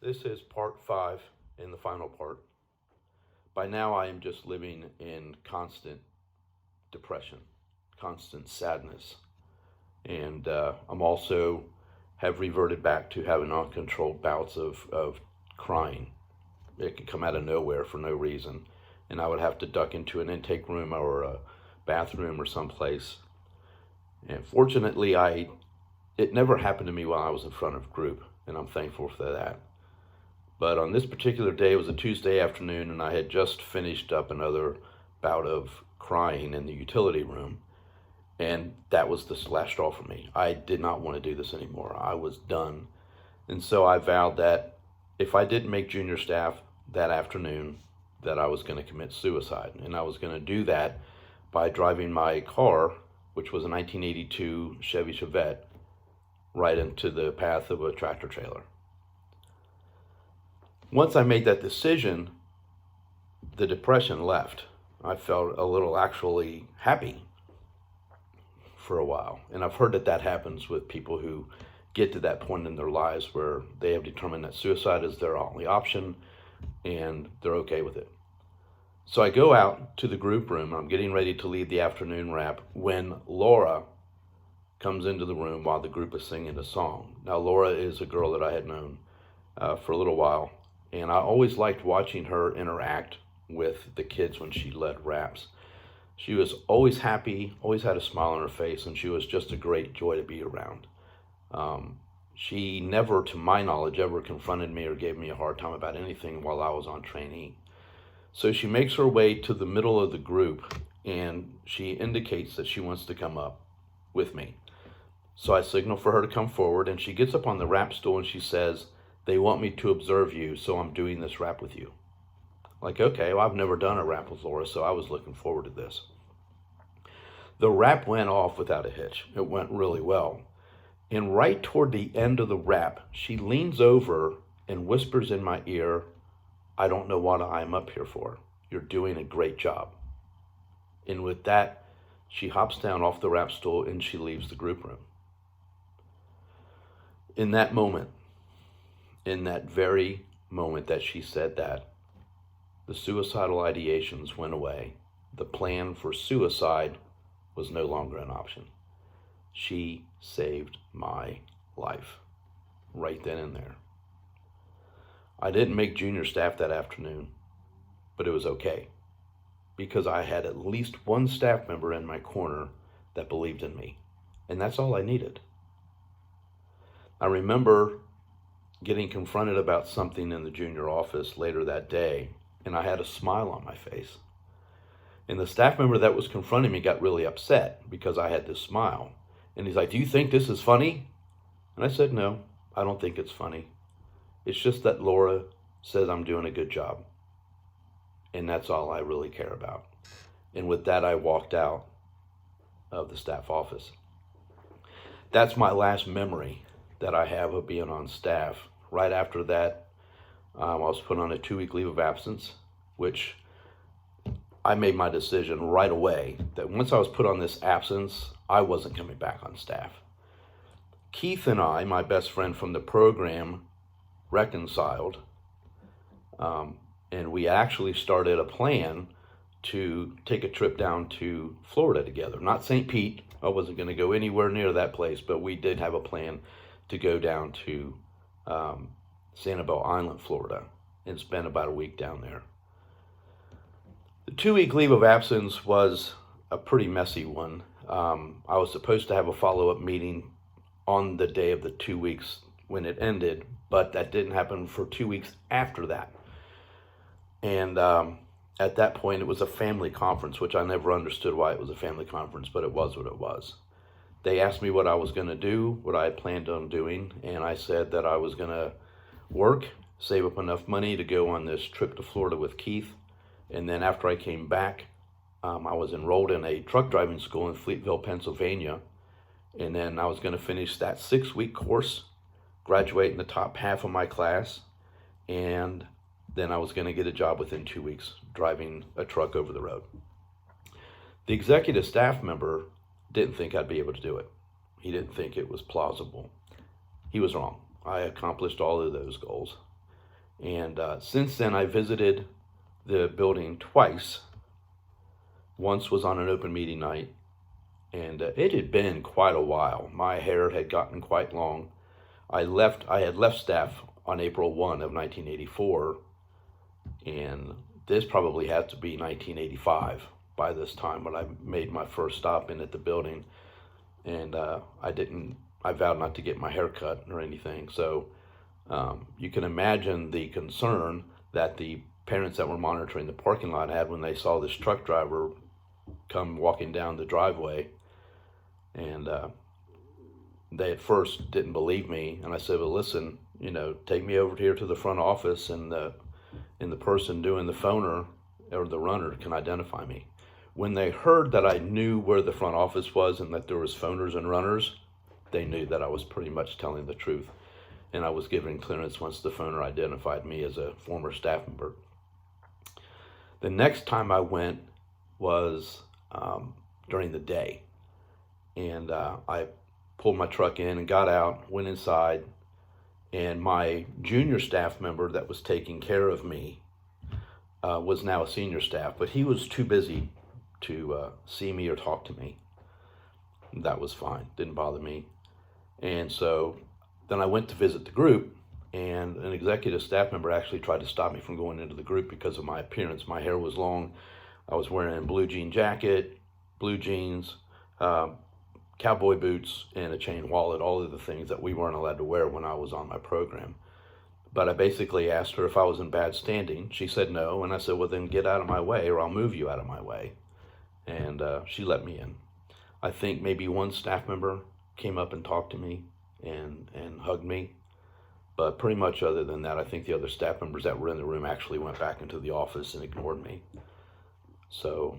This is part 5 in the final part. By now, I am just living in constant depression, constant sadness, and I'm also have reverted back to having uncontrolled bouts of crying. It could come out of nowhere for no reason, and I would have to duck into an intake room or a bathroom or someplace. And fortunately, I it never happened to me while I was in front of group, and I'm thankful for that. But on this particular day, it was a Tuesday afternoon, and I had just finished up another bout of crying in the utility room. And that was the last straw for me. I did not want to do this anymore. I was done. And so I vowed that if I didn't make junior staff that afternoon, that I was going to commit suicide. And I was going to do that by driving my car, which was a 1982 Chevy Chevette, right into the path of a tractor trailer. Once I made that decision, the depression left. I felt a little actually happy for a while. And I've heard that that happens with people who get to that point in their lives where they have determined that suicide is their only option and they're okay with it. So I go out to the group room. I'm getting ready to lead the afternoon wrap when Laura comes into the room while the group is singing a song. Now, Laura is a girl that I had known for a little while, and I always liked watching her interact with the kids when she led raps. She was always happy, always had a smile on her face, and she was just a great joy to be around. She never, to my knowledge, ever confronted me or gave me a hard time about anything while I was on trainee. So she makes her way to the middle of the group, and she indicates that she wants to come up with me. So I signal for her to come forward, and she gets up on the rap stool and she says, "They want me to observe you, so I'm doing this rap with you." Like, okay, well, I've never done a rap with Laura, so I was looking forward to this. The rap went off without a hitch. It went really well. And right toward the end of the rap, she leans over and whispers in my ear, "I don't know what I'm up here for. You're doing a great job." And with that, she hops down off the rap stool and she leaves the group room. In that moment, in that very moment that she said that, the suicidal ideations went away. The plan for suicide was no longer an option. She saved my life right then and there. I didn't make junior staff that afternoon, but it was okay because I had at least one staff member in my corner that believed in me, and that's all I needed. I remember getting confronted about something in the junior office later that day, and I had a smile on my face. And the staff member that was confronting me got really upset because I had this smile. And he's like, "Do you think this is funny?" And I said, "No, I don't think it's funny. It's just that Laura says I'm doing a good job. And that's all I really care about." And with that, I walked out of the staff office. That's my last memory that I have of being on staff. Right after that, I was put on a 2-week leave of absence, which I made my decision right away that once I was put on this absence, I wasn't coming back on staff. Keith and I, my best friend from the program, reconciled, and we actually started a plan to take a trip down to Florida together. Not St. Pete. I wasn't going to go anywhere near that place, but we did have a plan to go down to Sanibel Island, Florida, and spend about a week down there. The 2-week leave of absence was a pretty messy one. I was supposed to have a follow-up meeting on the day of the 2 weeks when it ended, but that didn't happen for 2 weeks after that. And at that point, it was a family conference, which I never understood why it was a family conference, but it was what it was. They asked me what I was going to do, what I had planned on doing, and I said that I was going to work, save up enough money to go on this trip to Florida with Keith. And then after I came back, I was enrolled in a truck driving school in Fleetville, Pennsylvania. And then I was going to finish that 6-week course, graduate in the top half of my class, and then I was going to get a job within 2 weeks driving a truck over the road. The executive staff member didn't think I'd be able to do it. He didn't think it was plausible. He was wrong. I accomplished all of those goals. And since then, I visited the building twice. Once was on an open meeting night, and it had been quite a while. My hair had gotten quite long. I had left staff on April 1 of 1984, and this probably had to be 1985 by this time when I made my first stop in at the building. And I vowed not to get my hair cut or anything. So you can imagine the concern that the parents that were monitoring the parking lot had when they saw this truck driver come walking down the driveway. And they at first didn't believe me. And I said, well, listen, take me over here to the front office, and the person doing the phoner or the runner can identify me. When they heard that I knew where the front office was and that there was phoners and runners, they knew that I was pretty much telling the truth. And I was given clearance once the phoner identified me as a former staff member. The next time I went was during the day. And I pulled my truck in and got out, went inside, and my junior staff member that was taking care of me was now a senior staff, but he was too busy to see me or talk to me. That was fine, didn't bother me. And so then I went to visit the group, and an executive staff member actually tried to stop me from going into the group because of my appearance. My hair was long. I was wearing a blue jean jacket, blue jeans, cowboy boots, and a chain wallet, all of the things that we weren't allowed to wear when I was on my program. But I basically asked her if I was in bad standing. She said no, and I said, well, then get out of my way or I'll move you out of my way. And she let me in. I think maybe one staff member came up and talked to me and hugged me. But pretty much other than that, I think the other staff members that were in the room actually went back into the office and ignored me. So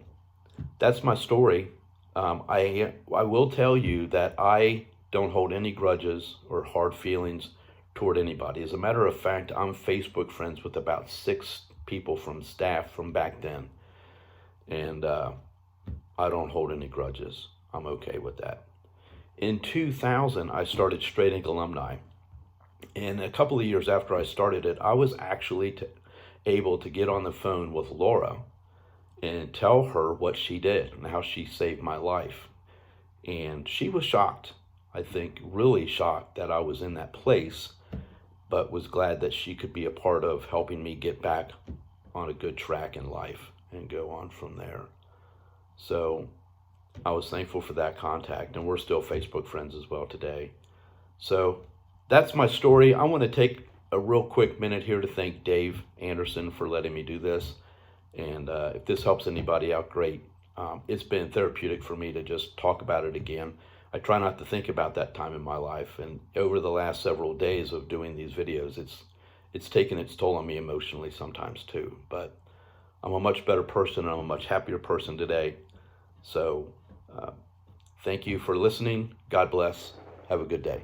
that's my story. I will tell you that I don't hold any grudges or hard feelings toward anybody. As a matter of fact, I'm Facebook friends with about 6 people from staff from back then. And I don't hold any grudges. I'm okay with that. In 2000, I started Straight Ink Alumni. And a couple of years after I started it, I was actually able to get on the phone with Laura and tell her what she did and how she saved my life. And she was shocked, I think really shocked that I was in that place, but was glad that she could be a part of helping me get back on a good track in life and go on from there. So I was thankful for that contact, and we're still Facebook friends as well today. So that's my story. I want to take a real quick minute here to thank Dave Anderson for letting me do this. And if this helps anybody out, great. It's been therapeutic for me to just talk about it again. I try not to think about that time in my life. And over the last several days of doing these videos, it's taken its toll on me emotionally sometimes too. But I'm a much better person, and I'm a much happier person today. So thank you for listening. God bless. Have a good day.